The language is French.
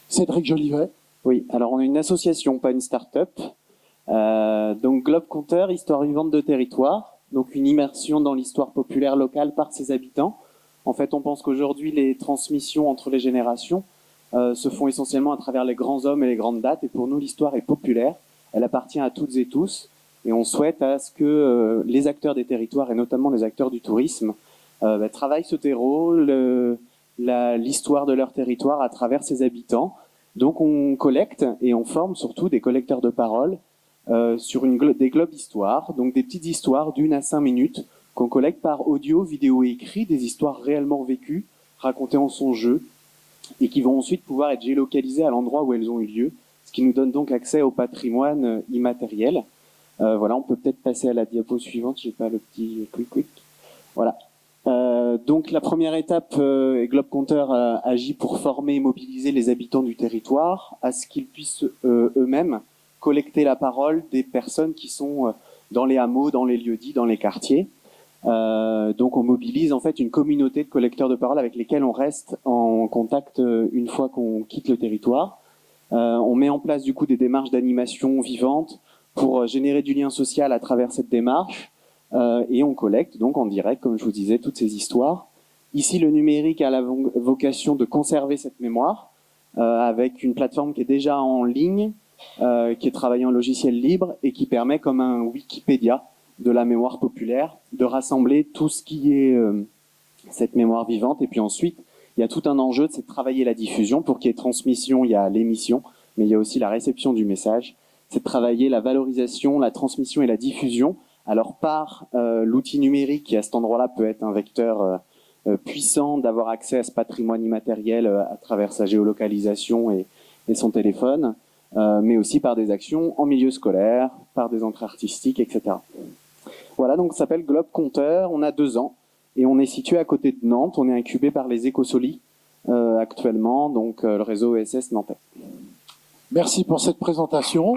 Cédric Jolivet. Oui, alors on est une association, pas une start-up. Donc Globe Conteur, histoire vivante de territoire, donc une immersion dans l'histoire populaire locale par ses habitants. En fait, on pense qu'aujourd'hui, les transmissions entre les générations se font essentiellement à travers les grands hommes et les grandes dates. Et pour nous, l'histoire est populaire, elle appartient à toutes et tous. Et on souhaite à ce que les acteurs des territoires, et notamment les acteurs du tourisme, travaillent ce terreau, l'histoire de leur territoire à travers ses habitants. Donc on collecte et on forme surtout des collecteurs de paroles sur des globes histoires, donc des petites histoires d'1 à 5 minutes qu'on collecte par audio, vidéo et écrit, des histoires réellement vécues, racontées en son jeu, et qui vont ensuite pouvoir être géolocalisées à l'endroit où elles ont eu lieu, ce qui nous donne donc accès au patrimoine immatériel. Voilà, on peut peut-être passer à la diapo suivante, j'ai pas le petit quick. Voilà. Donc la première étape, Globe Conteur agit pour former et mobiliser les habitants du territoire à ce qu'ils puissent eux-mêmes collecter la parole des personnes qui sont dans les hameaux, dans les lieux-dits, dans les quartiers. Donc on mobilise en fait une communauté de collecteurs de parole avec lesquels on reste en contact une fois qu'on quitte le territoire. On met en place du coup des démarches d'animation vivante pour générer du lien social à travers cette démarche. Et on collecte donc en direct, comme je vous disais, toutes ces histoires. Ici, le numérique a la vocation de conserver cette mémoire avec une plateforme qui est déjà en ligne, qui est travaillée en logiciel libre et qui permet, comme un Wikipédia de la mémoire populaire, de rassembler tout ce qui est cette mémoire vivante. Et puis ensuite, il y a tout un enjeu, c'est de travailler la diffusion. Pour qu'il y ait transmission, il y a l'émission, mais il y a aussi la réception du message. C'est de travailler la valorisation, la transmission et la diffusion. Alors par l'outil numérique qui à cet endroit-là peut être un vecteur puissant d'avoir accès à ce patrimoine immatériel à travers sa géolocalisation et son téléphone, mais aussi par des actions en milieu scolaire, par des entrées artistiques, etc. Voilà, donc ça s'appelle Globe Conteur, on a 2 ans et on est situé à côté de Nantes, on est incubé par les Écosolis actuellement, donc le réseau ESS nantais. Merci pour cette présentation.